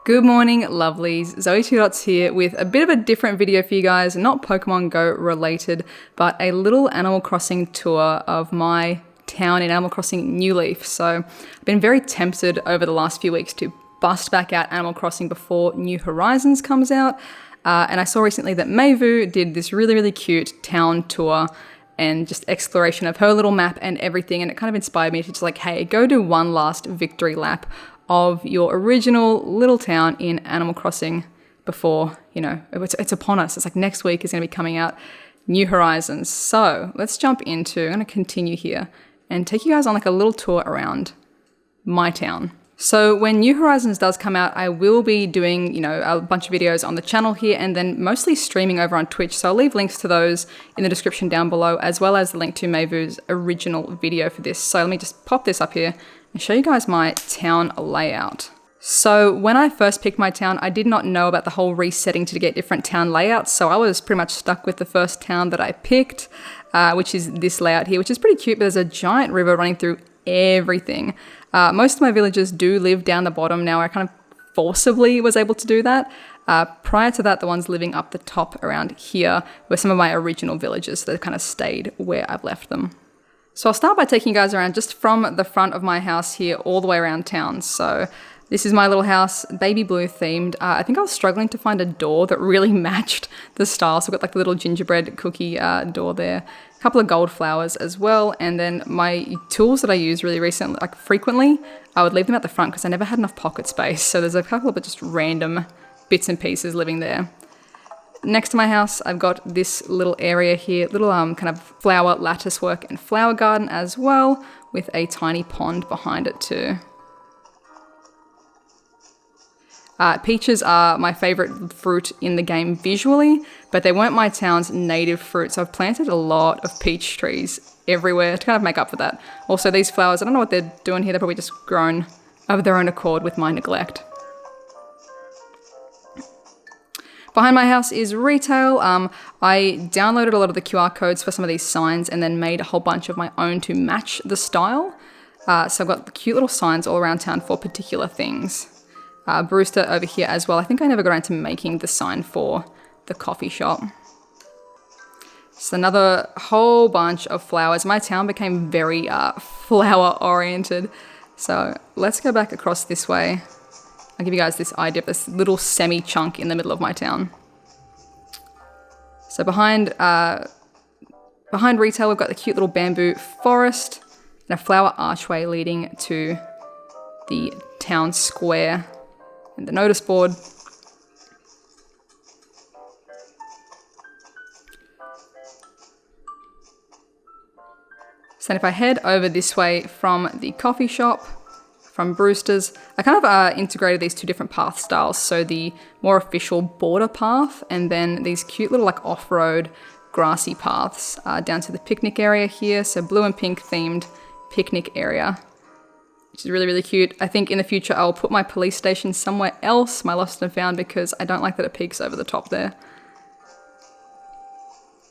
Good morning, lovelies. ZoëTwoDots here with a bit of a different video for you guys, not Pokemon Go related, but a little Animal Crossing tour of my town in Animal Crossing New Leaf. So I've been very tempted over the last few weeks to bust back out Animal Crossing before New Horizons comes out. And I saw recently that Meivu did this really cute town tour and just exploration of her little map and everything. And it kind of inspired me to just like, hey, go do one last victory lap of your original little town in Animal Crossing before, you know, it's upon us. It's like next week is going to be coming out New Horizons. So let's jump into, I'm going to continue here and take you guys on like a little tour around my town. So when New Horizons does come out, I will be doing, you know, a bunch of videos on the channel here and then mostly streaming over on Twitch. So I'll leave links to those in the description down below, as well as the link to Meivu's original video for this. So let me just pop this up here and show you guys my town layout. So when I first picked my town, I did not know about the whole resetting to get different town layouts. So I was pretty much stuck with the first town that I picked, which is this layout here, which is pretty cute, but there's a giant river running through everything. Most of my villagers do live down the bottom now. I kind of forcibly was able to do that. Prior to that, the ones living up the top around here were some of my original villagers that kind of stayed where I've left them. So I'll start by taking you guys around just from the front of my house here all the way around town. So this is my little house, baby blue themed. I think I was struggling to find a door that really matched the style. So I've got like the little gingerbread cookie door there, a couple of gold flowers as well. And then my tools that I use really recently, like frequently, I would leave them at the front because I never had enough pocket space. So there's a couple of just random bits and pieces living there. Next to my house, I've got this little area here, little kind of flower lattice work and flower garden as well, with a tiny pond behind it too. Peaches are my favorite fruit in the game visually, but they weren't my town's native fruit, so I've planted a lot of peach trees everywhere to kind of make up for that. Also, these flowers, I don't know what they're doing here, they're probably just grown of their own accord with my neglect. Behind my house is retail. I downloaded a lot of the QR codes for some of these signs and then made a whole bunch of my own to match the style. So I've got the cute little signs all around town for particular things. Brewster over here as well. I think I never got around to making the sign for the coffee shop. So another whole bunch of flowers. My town became very flower oriented. So let's go back across this way. I'll give you guys this idea of this little semi-chunk in the middle of my town. So behind retail, we've got the cute little bamboo forest and a flower archway leading to the town square and the notice board. So then if I head over this way from the coffee shop, from Brewster's, I kind of integrated these two different path styles. So the more official border path and then these cute little like off-road grassy paths down to the picnic area here. So blue and pink themed picnic area, which is really cute. I think in the future I'll put my police station somewhere else, my lost and found, because I don't like that it peaks over the top there.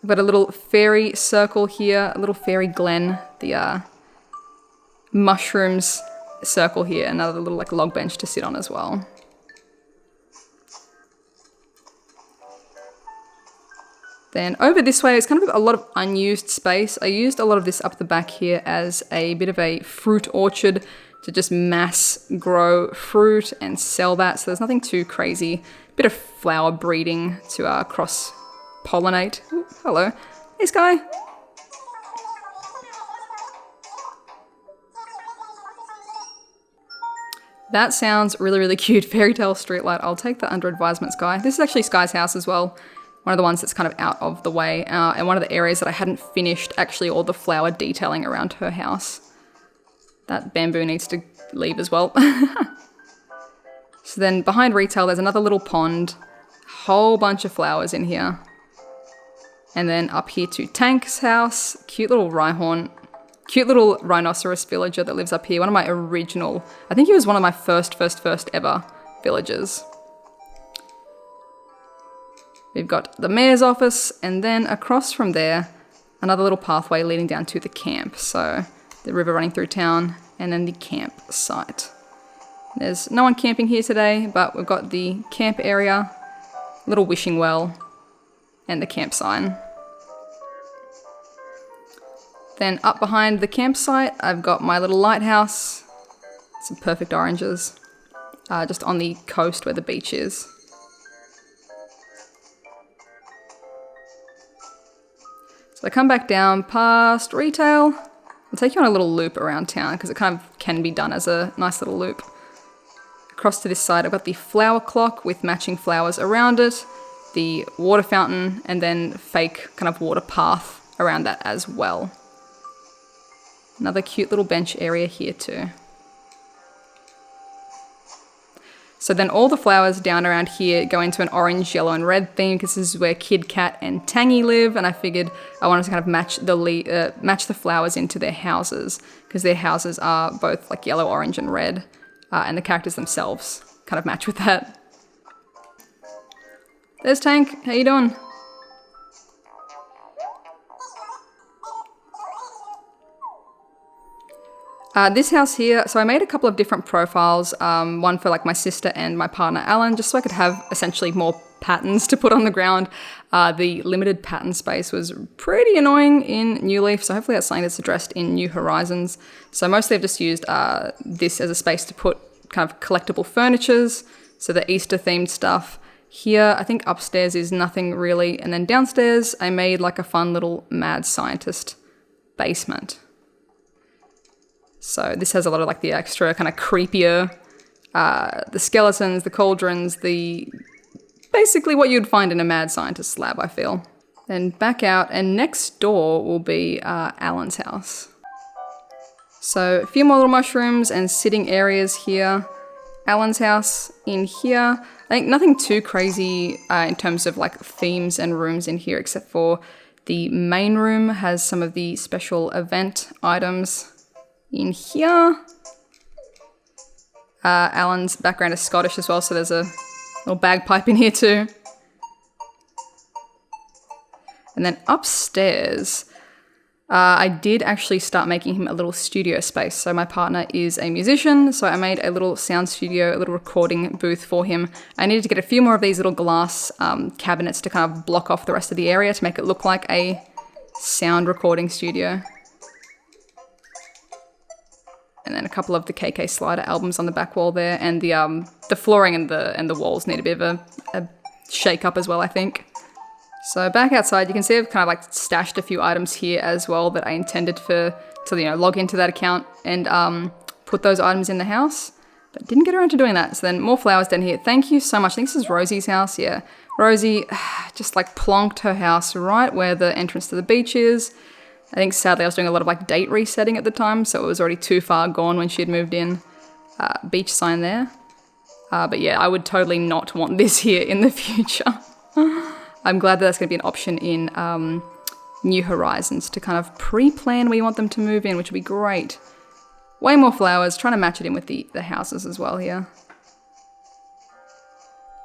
I've got a little fairy circle here, a little fairy glen, the mushrooms circle here, another little like log bench to sit on as well. Then over this way, it's kind of a lot of unused space. I used a lot of this up the back here as a bit of a fruit orchard to just mass grow fruit and sell that. So there's nothing too crazy. Bit of flower breeding to cross-pollinate. Ooh, hello. Hey, Sky. That sounds really cute. Fairy tale streetlight. I'll take that under advisement, Sky. This is actually Sky's house as well. One of the ones that's kind of out of the way. And one of the areas that I hadn't finished actually all the flower detailing around her house. That bamboo needs to leave as well. So then behind retail, there's another little pond. Whole bunch of flowers in here. And then up here to Tank's house. Cute little rhinoceros villager that lives up here. One of my original, I think he was one of my first ever villagers. We've got the mayor's office, and then across from there, another little pathway leading down to the camp. So the river running through town, and then the campsite. There's no one camping here today, but we've got the camp area, little wishing well, and the camp sign. Then up behind the campsite, I've got my little lighthouse. Some perfect oranges, just on the coast where the beach is. So I come back down past retail. I'll take you on a little loop around town because it kind of can be done as a nice little loop. Across to this side, I've got the flower clock with matching flowers around it, the water fountain, and then fake kind of water path around that as well. Another cute little bench area here too. So then all the flowers down around here go into an orange, yellow, and red theme because this is where Kid, Cat, and Tangy live, and I figured I wanted to kind of match the flowers into their houses because their houses are both like yellow, orange, and red, and the characters themselves kind of match with that. There's Tank, how you doing? This house here, so I made a couple of different profiles, one for like my sister and my partner Alan, just so I could have essentially more patterns to put on the ground. The limited pattern space was pretty annoying in New Leaf, so hopefully that's something that's addressed in New Horizons. So mostly I've just used this as a space to put kind of collectible furnitures, so the Easter themed stuff. Here, I think upstairs is nothing really, and then downstairs I made like a fun little mad scientist basement. So this has a lot of like the extra kind of creepier, the skeletons, the cauldrons, basically what you'd find in a mad scientist lab, I feel. Then back out, and next door will be Alan's house. So a few more little mushrooms and sitting areas here. Alan's house in here. I think nothing too crazy in terms of like themes and rooms in here, except for the main room has some of the special event items. In here, Alan's background is Scottish as well, so there's a little bagpipe in here too. And then upstairs, I did actually start making him a little studio space. So my partner is a musician, so I made a little sound studio, a little recording booth for him. I needed to get a few more of these little glass cabinets to kind of block off the rest of the area to make it look like a sound recording studio. And then a couple of the KK Slider albums on the back wall there, and the flooring and the walls need a bit of a shake up as well, I think. So back outside, you can see I've kind of like stashed a few items here as well that I intended to log into that account and put those items in the house, but didn't get around to doing that. So then more flowers down here. Thank you so much. I think this is Rosie's house. Yeah, Rosie just like plonked her house right where the entrance to the beach is. I think sadly I was doing a lot of like date resetting at the time, so it was already too far gone when she had moved in. Beach sign there. But yeah, I would totally not want this here in the future. I'm glad that that's going to be an option in New Horizons to kind of pre-plan where you want them to move in, which would be great. Way more flowers, trying to match it in with the houses as well here.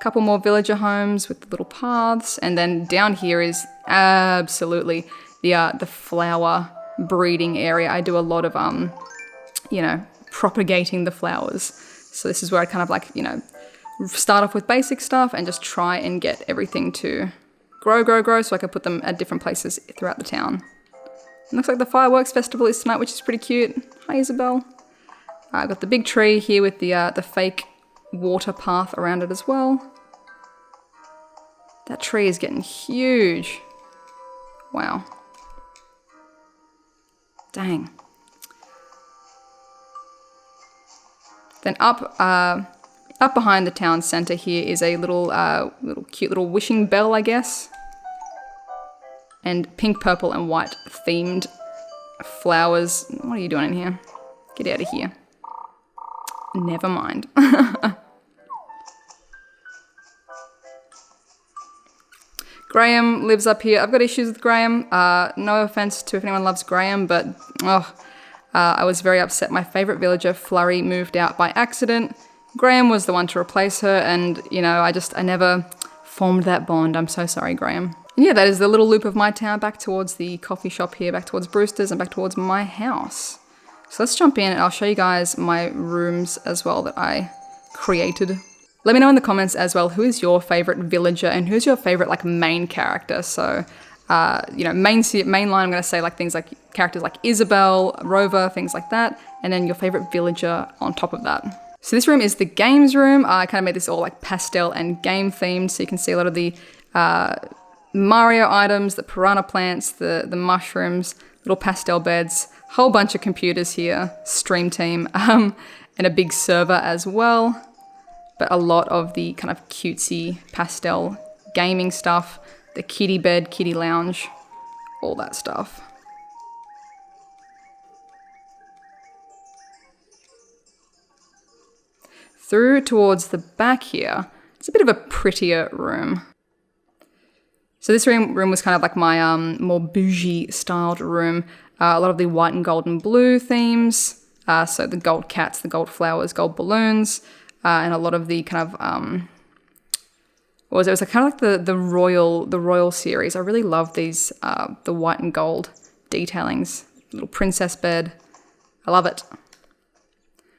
Couple more villager homes with the little paths, and then down here is absolutely the flower breeding area. I do a lot of propagating the flowers. So this is where I kind of like, start off with basic stuff and just try and get everything to grow so I can put them at different places throughout the town. It looks like the fireworks festival is tonight, which is pretty cute. Hi Isabel. I've got the big tree here with the fake water path around it as well. That tree is getting huge. Wow. Dang. Then up behind the town centre here is a little cute little wishing bell, I guess. And pink, purple, and white themed flowers. What are you doing in here? Get out of here. Never mind. Graham lives up here. I've got issues with Graham. No offense to if anyone loves Graham, but I was very upset. My favorite villager, Flurry, moved out by accident. Graham was the one to replace her, and I never formed that bond. I'm so sorry, Graham. And yeah, that is the little loop of my town back towards the coffee shop here, back towards Brewster's, and back towards my house. So let's jump in and I'll show you guys my rooms as well that I created. Let me know in the comments as well, who is your favorite villager and who's your favorite like main character. So, you know, main line, I'm going to say like things like characters like Isabel, Rover, things like that. And then your favorite villager on top of that. So this room is the games room. I kind of made this all like pastel and game themed. So you can see a lot of the Mario items, the piranha plants, the mushrooms, little pastel beds, whole bunch of computers here, stream team, and a big server as well. But a lot of the kind of cutesy pastel gaming stuff, the kitty bed, kitty lounge, all that stuff. Through towards the back here, it's a bit of a prettier room. So this room was kind of like my more bougie styled room. A lot of the white and gold and blue themes. So the gold cats, the gold flowers, gold balloons. And a lot of the kind of, what was it? It was kind of like the royal series. I really love these, the white and gold detailings. Little princess bed. I love it.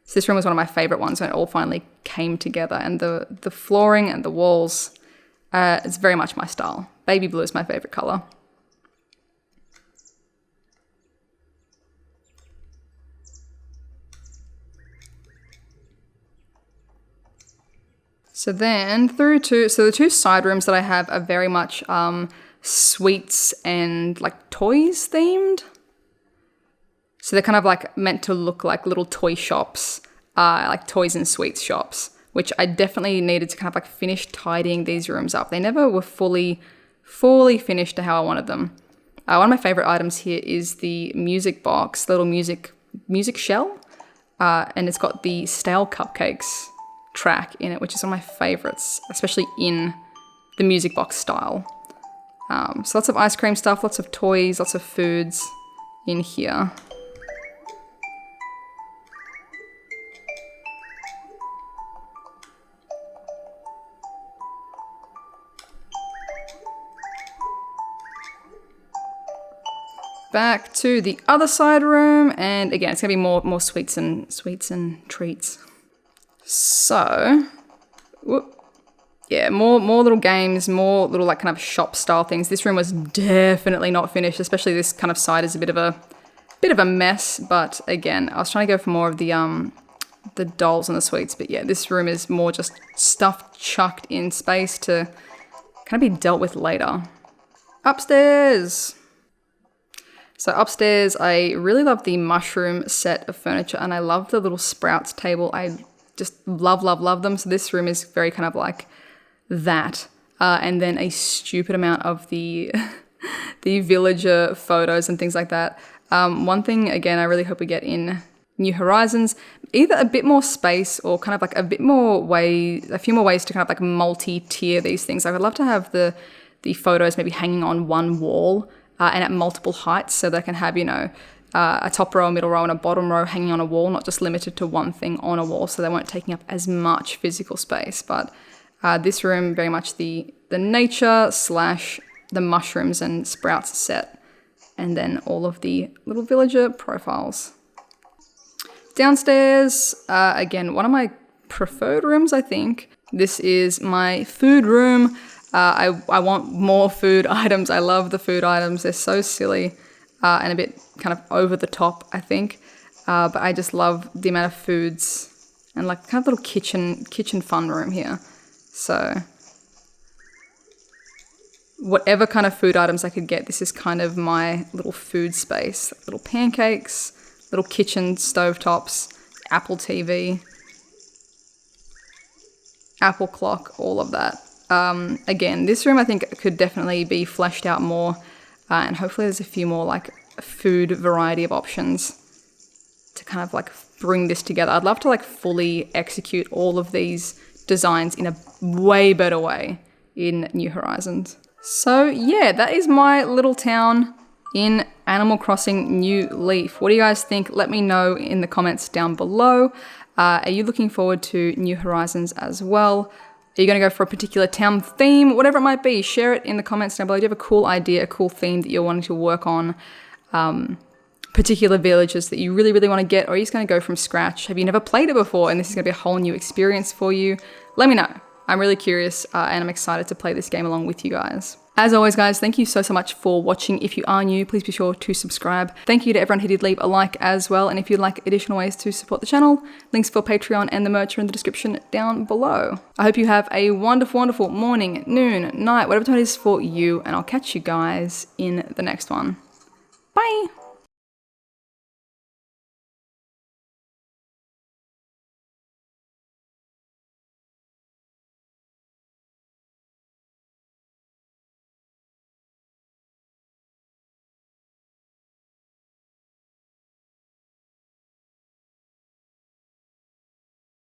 So this room was one of my favorite ones when it all finally came together. And the flooring and the walls, it's very much my style. Baby blue is my favorite color. So then through to, so the two side rooms that I have are very much sweets and like toys themed. So they're kind of like meant to look like little toy shops, like toys and sweets shops, which I definitely needed to kind of like finish tidying these rooms up. They never were fully finished to how I wanted them. One of my favorite items here is the music box, the little music shell, and it's got the stale cupcakes track in it, which is one of my favorites, especially in the music box style. So lots of ice cream stuff, lots of toys, lots of foods in here. Back to the other side room, and again, it's gonna be more sweets and treats. So, yeah, more little games, more little like kind of shop style things. This room was definitely not finished, especially this kind of side is a bit of a mess. But again, I was trying to go for more of the dolls and the sweets. But yeah, this room is more just stuff chucked in space to kind of be dealt with later. Upstairs. So upstairs, I really love the mushroom set of furniture, and I love the little sprouts table. I just love them. So this room is very kind of like that. And then a stupid amount of the the villager photos and things like that. One thing, again, I really hope we get in New Horizons, either a bit more space or kind of like a few more ways to kind of like multi-tier these things. I would love to have the photos maybe hanging on one wall and at multiple heights, so that I can have, you know, a top row, a middle row, and a bottom row hanging on a wall, not just limited to one thing on a wall, so they weren't taking up as much physical space. But this room, very much the nature / the mushrooms and sprouts set, and then all of the little villager profiles. Downstairs, again, one of my preferred rooms, I think. This is my food room. I want more food items. I love the food items. They're so silly and a bit kind of over the top, I think. But I just love the amount of foods and like kind of little kitchen fun room here. So whatever kind of food items I could get, this is kind of my little food space. Little pancakes, little kitchen stovetops, Apple TV, Apple clock, all of that. Again, this room I think could definitely be fleshed out more, and hopefully there's a few more like food variety of options to kind of like bring this together. I'd love to like fully execute all of these designs in a way better way in New Horizons. So yeah, that is my little town in Animal Crossing New Leaf. What do you guys think? Let me know in the comments down below. Are you looking forward to New Horizons as well? Are you going to go for a particular town theme? Whatever it might be, share it in the comments down below. Do you have a cool idea, a cool theme that you're wanting to work on? particular villages that you really, really want to get, or are you just going to go from scratch? Have you never played it before and this is going to be a whole new experience for you? Let me know. I'm really curious and I'm excited to play this game along with you guys. As always, guys, thank you so much for watching. If you are new, please be sure to subscribe. Thank you to everyone who did leave a like as well. And if you'd like additional ways to support the channel, links for Patreon and the merch are in the description down below. I hope you have a wonderful, wonderful morning, noon, night, whatever time it is for you. And I'll catch you guys in the next one. Bye.